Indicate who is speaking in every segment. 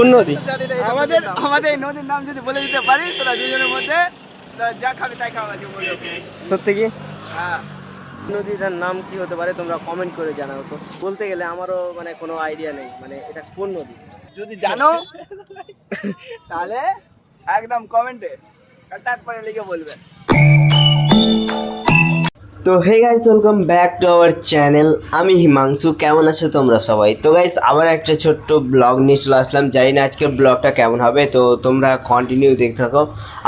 Speaker 1: কোন নদী?
Speaker 2: আমাদের আমাদের নদীর নাম যদি বলে দিতে পারি তোরা দুজনের মধ্যে যা খাবি তাই খাওয়া বলে।
Speaker 1: সত্যি কি?
Speaker 2: হ্যাঁ।
Speaker 1: নদীটার নাম কি হতে পারে তোমরা কমেন্ট করে জানাও তো। বলতে গেলে আমারও মানে কোনো আইডিয়া নেই, মানে এটা কোন নদী।
Speaker 2: যদি জানো তাহলে একদম কমেন্টে টাক করে লিখে বলবে।
Speaker 1: তো hey guys, welcome back to our channel. আমি হিমাংশু। কেমন আছো তোমরা সবাই? তো গাইস আবার একটা ছোট্ট ব্লগ নিয়ে চলে আসলাম। জানি না আজকের ব্লগটা কেমন হবে, তো তোমরা কন্টিনিউ দেখতে থাকো।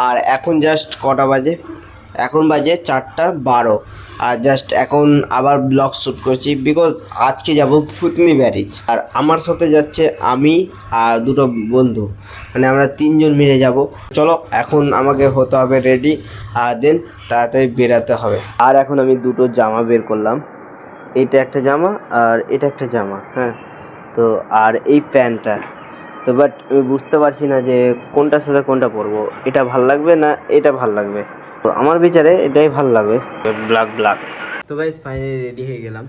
Speaker 1: আর এখন জাস্ট কটা বাজে? এখন বাজে 4:12। আর জাস্ট এখন আবার ব্লগ শ্যুট করছি, বিকজ আজকে যাব ভূতনি ব্যারিজ। আর আমার সাথে যাচ্ছে আমি আর দুটো বন্ধু, মানে আমরা 3জন মিলে যাব। চলো এখন আমাকে হতে হবে রেডি, আর দেন তাড়াতাড়ি বেরাতে হবে। আর এখন আমি দুটো জামা বের করলাম, এটা একটা জামা আর এটা একটা জামা। হ্যাঁ, তো আর এই প্যান্টটা তো, বাট আমি বুঝতে পারছি না যে কোনটার সাথে কোনটা পরবো। এটা ভাল লাগবে না এটা ভাল লাগবে, তো আমার বিচারে এটাই ভাল লাগবে, ব্ল্যাক ব্ল্যাক। তো গাইজ ফাইনালি রেডি হয়ে গেলাম,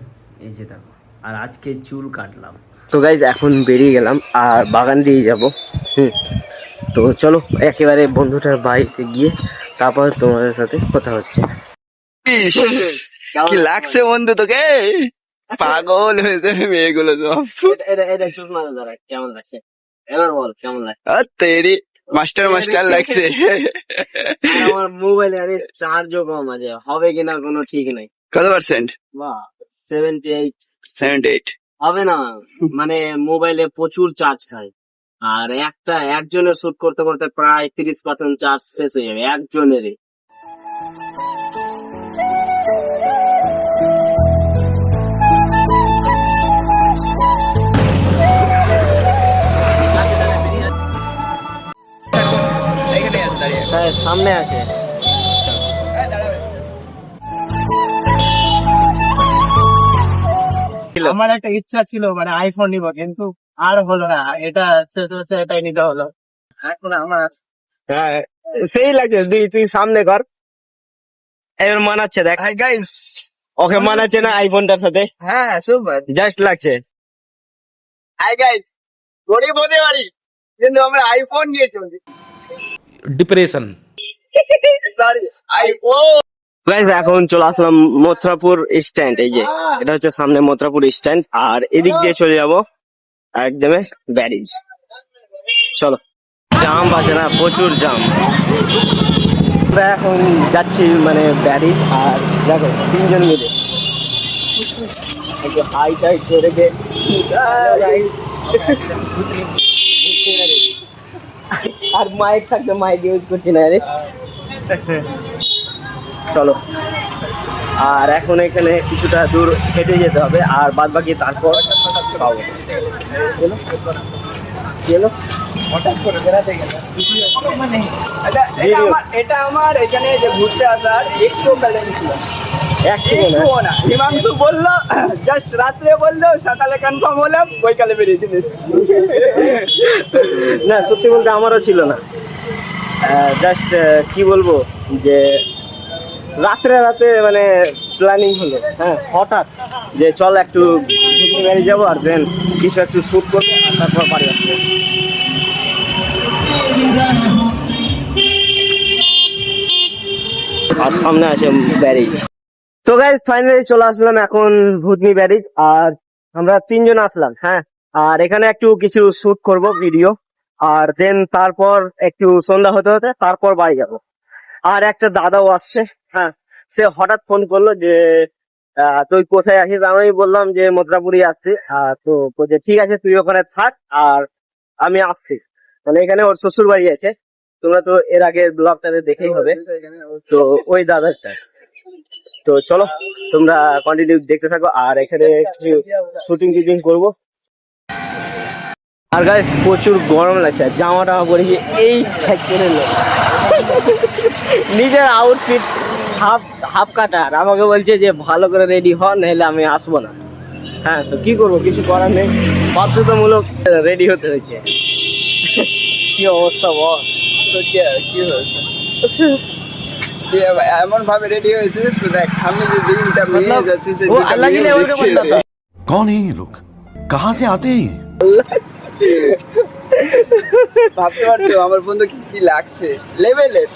Speaker 1: এই যে দেখো। আর আজকে চুল কাটলাম। তো গাইজ এখন বেরিয়ে গেলাম আর বাগান দিয়ে যাব। তো চলো একেবারে বন্ধুটার বাড়িতে গিয়ে তারপর তোমাদের সাথে কথা হচ্ছে।
Speaker 2: কি লাগছে বন্ধু তোকে? পাগল হয়েছে মেয়েগুলো সব।
Speaker 1: এটা চশমা দাঁড়া, কেমন লাগছে এবার বল, কেমন লাগছে?
Speaker 2: তেরি মাস্টার মাস্টার লাগছে।
Speaker 1: আমার মোবাইলে আরে চার্জও কম আছে, হবে কিনা কোনো ঠিক নাই।
Speaker 2: কত পার্সেন্ট?
Speaker 1: বাহ, 78।
Speaker 2: 78
Speaker 1: হবে না, মানে মোবাইলে প্রচুর চার্জ খায়। আর একজনের শুট করতে করতে প্রায় 30% চার্জ শেষ হয়ে যাবে একজনেরই। সামনে আছে।
Speaker 3: আমার একটা ইচ্ছা ছিল মানে আইফোন নিব, কিন্তু আর হলো না। এটা এটাই নিতে হলো। এখন আমার
Speaker 1: হ্যাঁ সেই লাগছে, তুই সামনে কর। এবার মানাচ্ছে দেখ।
Speaker 2: Hi guys.
Speaker 1: ওকে মানাচ্ছে না আইফোনটার সাথে?
Speaker 2: হ্যাঁ সুপার
Speaker 1: জাস্ট লাগছে।
Speaker 2: হাই গাইস, গরিব হতে পারি কিন্তু আমরা আইফোন নিয়ে চলি।
Speaker 4: ডিপ্রেশন।
Speaker 2: Sorry iPhone.
Speaker 1: গাইস এখন চলে আসলাম মথুরাপুর স্ট্যান্ড। এই যে এটা হচ্ছে সামনে মথুরাপুর স্ট্যান্ড, আর এদিক দিয়ে চলে যাব একদমে ব্যারিজ। চলো, জাম আছে না, প্রচুর জাম। আমরা এখন যাচ্ছি মানে ব্যারিজ। আর দেখো 3জন মিলে হাই টাই করে দে। আর মাইক থাকতে মাইক ইউজ করছি না রে। চলো, আর এখন এখানে কিছুটা দূর হেঁটে যেতে হবে, আর বাদ বাকি তারপর পাবো। চলো চলো।
Speaker 2: হঠাৎ করে বেড়াতে গেলাম মানে এটা আমার এখানে যে ঘুরতে আসার একটু প্ল্যান ছিল, একটুও না। হিমাংশু বললো জাস্ট রাত্রে বললো, সকালে কনফার্ম হলাম, বৈকালে বেরিয়েছি।
Speaker 1: না সত্যি বলতে আমারও ছিল না, জাস্ট কি বলবো যে রাতে মানে প্ল্যানিং হলো। হ্যাঁ হঠাৎ যে চল একটু ঘুরতে যাবো, আর দেন কিছু একটু শ্যুট করবো, আর তারপর বাড়ি আসবো। আর সামনে আছে ব্যারিজ। তো গাইস ফাইনালি চলে আসলাম এখন ভূতনি ব্যারিজ, আর আমরা 3জন আসলাম। হ্যাঁ, আর এখানে একটু কিছু শুট করব ভিডিও, আর দেন তারপর একটু সন্ধ্যা হতে হতে তারপর বাড়ি যাব। আর একটা দাদাও আসছে। হ্যাঁ, সে হঠাৎ ফোন করলো যে তুই কোথায় আছিস? আমি বললাম যে মথুরাপুরি আসছি। তো বলছে ঠিক আছে তুই ওখানে থাক আর আমি আসছি। মানে এখানে ওর শ্বশুর বাড়ি আছে, তোমরা তো এর আগের ব্লগটাতে দেখেই হবে। তো ওই দাদাটা। তো চলো তোমরা কন্টিনিউ দেখতে থাকো, আর এখানে শুটিং করবো। আর গাইস প্রচুর গরম লাগছে, জামা টামা পরেছি এই ছেড়ে নিজের আউটফিট হাফ কাটা, আর আমাকে বলছে যে ভালো করে রেডি হ, নাহলে আমি আসবো না। হ্যাঁ, তো কি করবো, কিছু করার নেই, বাধ্যতামূলক রেডি হতে হয়েছে। কি অবস্থা বল?
Speaker 2: তো কি হয়েছে? এমন ভাবে রেডি হয়েছে তো দেখ, সামনে যে দিনটা মেয়ে যাচ্ছে সে
Speaker 5: कौन है ये लोग, कहाँ से आते हैं ये?
Speaker 2: ভাবতে পারছো আমার বন্ধু কি লাগছে লেভেলের।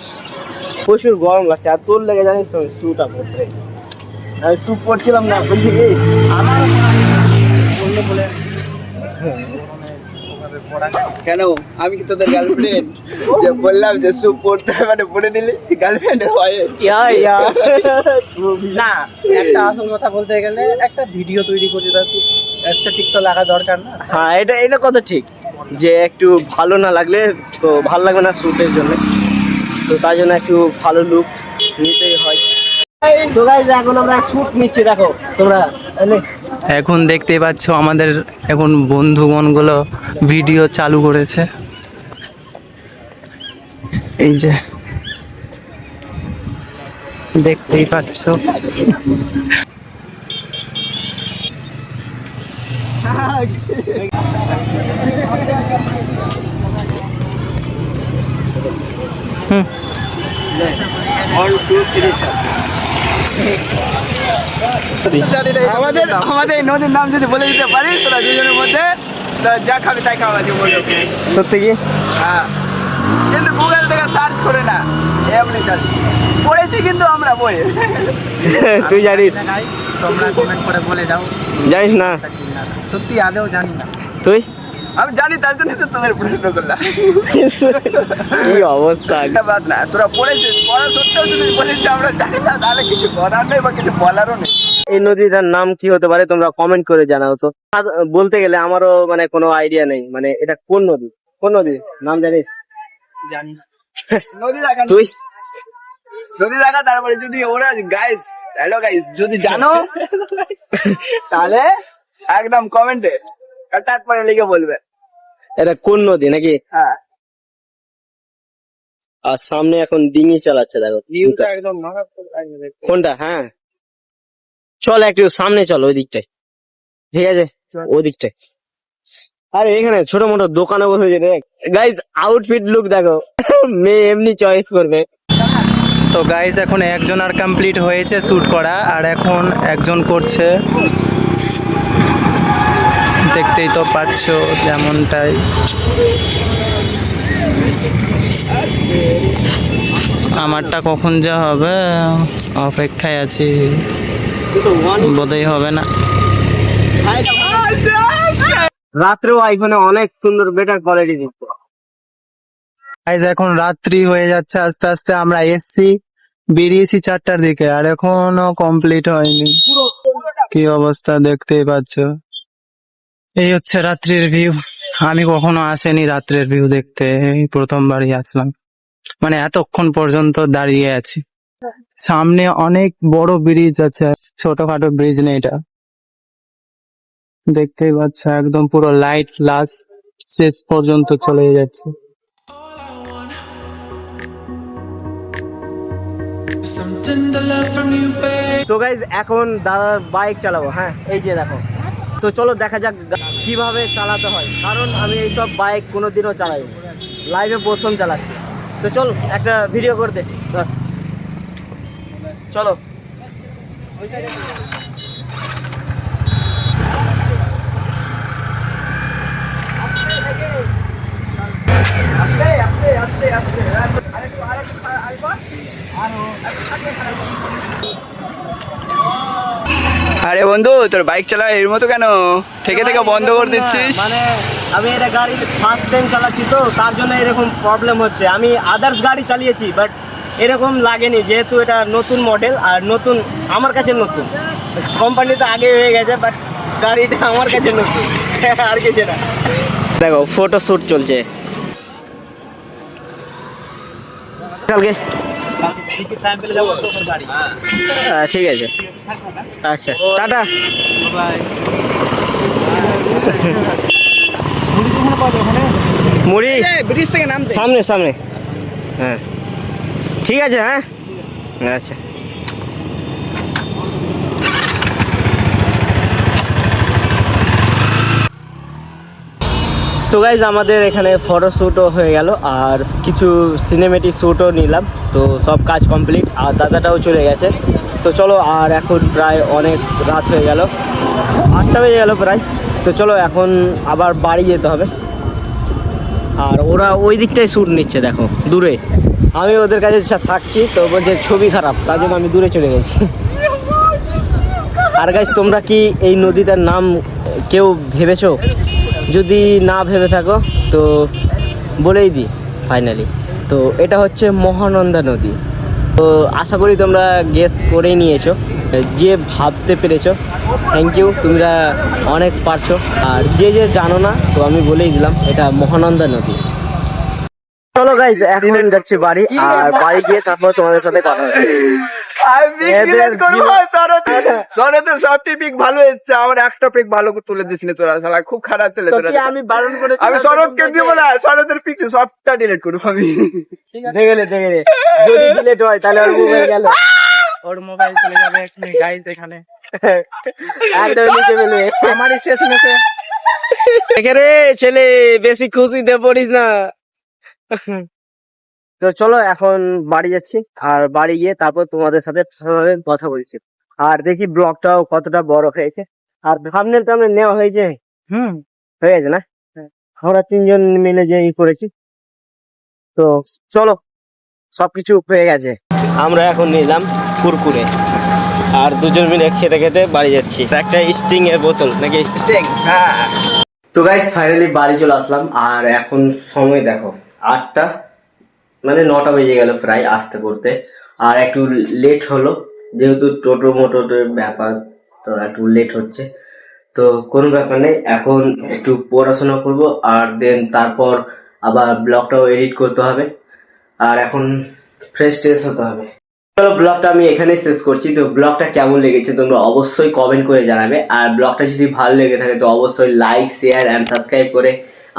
Speaker 3: প্রচুর গরম লাগছে আর তোর লেগে জানিস তো শুটা পড়তে আমি স্যুট পরছিলাম না বলছি কি আমার বললে বলে
Speaker 2: কেন আমি কি তোদের গার্লফ্রেন্ড যে বললাম যে স্যুপ পড়তে হয় মানে পরে নিলি গার্লফ্রেন্ডের হয়?
Speaker 3: ইয়া না একটা আসল কথা বলতে গেলে একটা ভিডিও তৈরি করতে তার একটু অ্যাস্থেটিক তো লাগা দরকার না।
Speaker 1: হ্যাঁ এটা কথা ঠিক যে একটু ভালো না লাগলে তো ভালো লাগবে না শ্যুটের জন্য, তো তার জন্য একটু ভালো লুক নিতেই হয়। তো গাইজ এখন আমরা শ্যুট নিচ্ছি, দেখো তোমরা
Speaker 3: এখন দেখতেই পাচ্ছ আমাদের এখন বন্ধুগণগুলো ভিডিও চালু করেছে, এই যে দেখতেই পাচ্ছ।
Speaker 2: আমাদের এই নদীর নাম যদি বলে দিতে পারিস তোরা দুজনের মধ্যে, তা যা খাবি তাই খাওয়া যাবে বলে।
Speaker 1: সত্যি কি?
Speaker 2: হ্যাঁ, কিন্তু গুগল থেকে সার্চ করে না, এমনি সার্চ পড়েছি কিন্তু আমরা বইয়ে।
Speaker 1: তুই জানিস?
Speaker 3: তোমরা কমেন্ট করে বলে দাও
Speaker 1: জানিস না?
Speaker 3: সত্যি আদেও জানি না।
Speaker 1: তুই
Speaker 2: আমি জানি তার জন্য তো তোদের প্রশ্ন করলাম।
Speaker 1: কি অবস্থা!
Speaker 2: একটা বাদ না, তোরা পড়েছিস, পড়া সত্ত্বেও যদি বলিস যে আমরা জানি না তাহলে কিছু করার নেই বা কিছু বলারও নেই।
Speaker 1: এই নদীটার নাম কি হতে পারে তোমরা কমেন্ট করে জানাও তো। বলতে গেলে আমারও মানে কোনো আইডিয়া নেই, মানে এটা কোন নদী, কোন নদী নাম জানিস?
Speaker 3: জানি না।
Speaker 2: নদী দেখা,
Speaker 1: তুই
Speaker 2: নদী দেখা, তারপরে যদি ওরা গাইস, হ্যালো গাইস, যদি জানো তাহলে একদম কমেন্টে টাক করে লিখে বলবে
Speaker 1: এটা কোন নদী নাকি।
Speaker 2: হ্যাঁ।
Speaker 1: আর সামনে এখন ডিঙি চালাচ্ছে, দেখো
Speaker 3: ভিউটা একদম মারাত্মক লাগছে দেখতে।
Speaker 1: কোনটা। হ্যাঁ চল একটু সামনে চল, ওই দিকটায়, ঠিক আছে ওই দিকটায়। আরে এখানে ছোট মোটো দোকানে বসেছে রে গাইজ, আউটফিট লুক দেখো, মেয়ে এমনি চয়েস করবে।
Speaker 3: তো গাইস এখন একজন আর কমপ্লিট হয়েছে শ্যুট করা, আর এখন একজন করছে, দেখতেই তো পাচ্ছ যেমনটাই। আমারটা কখন যা হবে অপেক্ষায় আছি, বোধহয় হবে না।
Speaker 1: রাত্রেও আইফোনে অনেক সুন্দর বেটার কোয়ালিটি দিচ্ছে।
Speaker 3: গাইস এখন রাত্রি হয়ে যাচ্ছে আস্তে আস্তে, আমরা এসছি বেরিয়েছি 4টার দিকে আর এখনো কমপ্লিট হয়নি। কি অবস্থা দেখতেই পাচ্ছ, এই হচ্ছে রাত্রির ভিউ। আমি কখনো আসেনি রাত্রের ভিউ দেখতে, এই প্রথমবারই আসলাম, মানে এতক্ষণ পর্যন্ত দাঁড়িয়ে আছি। সামনে অনেক বড় ব্রিজ আছে, ছোটখাটো ব্রিজ নেই এটা, দেখতেই পাচ্ছ একদম পুরো লাইট গ্লাস শেষ পর্যন্ত চলে যাচ্ছে।
Speaker 1: তো গাইজ এখন দাদার বাইক চালাবো, হ্যাঁ এই যে দেখো। তো চলো দেখা যাক কিভাবে চালাতে হয়, কারণ আমি এইসব বাইক কোনোদিনও চালাই, লাইভে প্রথম চালাচ্ছি। তো চল একটা ভিডিও করতে, চলো।
Speaker 2: আরে বন্ধু, তোর বাইক চালা এর মতো কেন থেকে থেকে বন্ধ করে দিচ্ছিস?
Speaker 1: মানে আমি এটা গাড়ি ফার্স্ট টাইম চালাচ্ছি, তো তার জন্য এরকম প্রবলেম হচ্ছে। আমি আদার্স গাড়ি চালিয়েছি বাট এরকম লাগেনি, যেহেতু এটা নতুন মডেল আর নতুন, আমার কাছে নতুন। কোম্পানি তো আগে হয়ে গেছে বাট গাড়িটা আমার কাছে নতুন, আর কিছু না। দেখো ফটো শ্যুট চলছে কালকে। ঠিক আছে, আচ্ছা টাটা। মুড়ি
Speaker 2: ব্রিজ থেকে নামতে
Speaker 1: সামনে সামনে, হ্যাঁ ঠিক আছে, হ্যাঁ আচ্ছা। তো গাইজ আমাদের এখানে ফটো শ্যুটও হয়ে গেল আর কিছু সিনেমেটিক শ্যুটও নিলাম, তো সব কাজ কমপ্লিট। আর দাদাটাও চলে গেছে। তো চলো, আর এখন প্রায় অনেক রাত হয়ে গেল, 8টা বেজে গেল প্রায়। তো চলো এখন আবার বাড়ি যেতে হবে। আর ওরা ওই দিকটাই শ্যুট নিচ্ছে দেখো দূরে। আমি ওদের কাছে থাকছি তো বলছে ছবি খারাপ, তার জন্য আমি দূরে চলে গেছি। আর গাইস তোমরা কি এই নদীটার নাম কেউ ভেবেছো? যদি না ভেবে থাকো তো বলেই দিই ফাইনালি, তো এটা হচ্ছে মহানন্দা নদী। তো আশা করি তোমরা গেস করেই নিয়েছো, যে ভাবতে পেরেছো থ্যাংক ইউ, তোমরা অনেক পারছো। আর যে যে জানো না তো আমি বলেই দিলাম এটা মহানন্দা নদী। চলো গাইজ এখন যাচ্ছি বাড়ি, আর বাড়ি গিয়ে তারপর তোমাদের সাথে কথা হবে।
Speaker 2: এদের সরদের সবটি পিক ভালো এসছে, আমার একটা পিক ভালো করে তুলে দিস তোরা, শালা খুব খারাপ চলে তোরা।
Speaker 3: আমি বারণ করেছি,
Speaker 2: আমি শরৎকে দিব না, শরতের পিক সবটা ডিলিট করবো আমি।
Speaker 1: দেখে যদি ডিলেট হয় তাহলে ওর মোবাইল গেল,
Speaker 3: ওর মোবাইল চলে যাবে এক্ষুনি গাইস এখানে।
Speaker 1: একদম নিচে ফেলবে।
Speaker 3: আমারই শেষ মেসে
Speaker 1: দেখে রে ছেলে, বেশি খুশিতে পড়িস না। তো চলো এখন বাড়ি যাচ্ছি, আর বাড়ি গিয়ে তারপর তোমাদের সাথে সবাই কথা বলছি। আর দেখি ব্লগটাও কতটা বড় হয়েছে, আর থাম্বনেল টামনেল নেওয়া হয়েছে, হয়ে গেছে না? আমরা 3 জন মিলে যে করেছি। তো চলো সবকিছু হয়ে গেছে, আমরা এখন নিলাম কুরকুরে, আর 2 জন মিলে খেতে খেতে বাড়ি যাচ্ছি। একটা স্টিং এর বোতল নাকি স্টিং, হ্যাঁ। তো গাইস ফাইনালি বাড়ি চলে আসলাম, আর এখন সময় দেখো 8টা, মানে 9টা বেজে গেল প্রায় আসতে করতে। আর একটু লেট হলো যেহেতু টোটো মোটোর ব্যাপার, তো একটু লেট হচ্ছে। তো কোনো ব্যাপার নেই, এখন একটু পড়াশোনা করব, আর দেন তারপর আবার ব্লগটাও এডিট করতে হবে, আর এখন ফ্রেশ ট্রেশ হতে হবে। চলো ব্লগটা আমি এখানেই শেষ করছি। তো ব্লগটা কেমন লেগেছে তোমরা অবশ্যই কমেন্ট করে জানাবে, আর ব্লগটা যদি ভালো লেগে থাকে তো অবশ্যই লাইক শেয়ার অ্যান্ড সাবস্ক্রাইব করে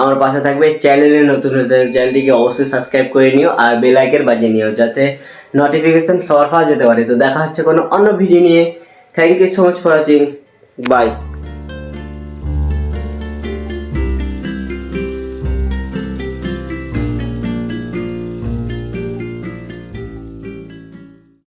Speaker 1: আমার পাশে থাকবে। চ্যানেলে নতুন হতে চ্যানেলটিকে অবশ্যই সাবস্ক্রাইব করে নিও, আর বেল আইকন বাজিয়ে নিও যাতে নোটিফিকেশন সবার ফার্স্ট যেতে পারে। তো দেখা হচ্ছে কোনো অন্য ভিডিও নিয়ে। Thank you so much for watching, by.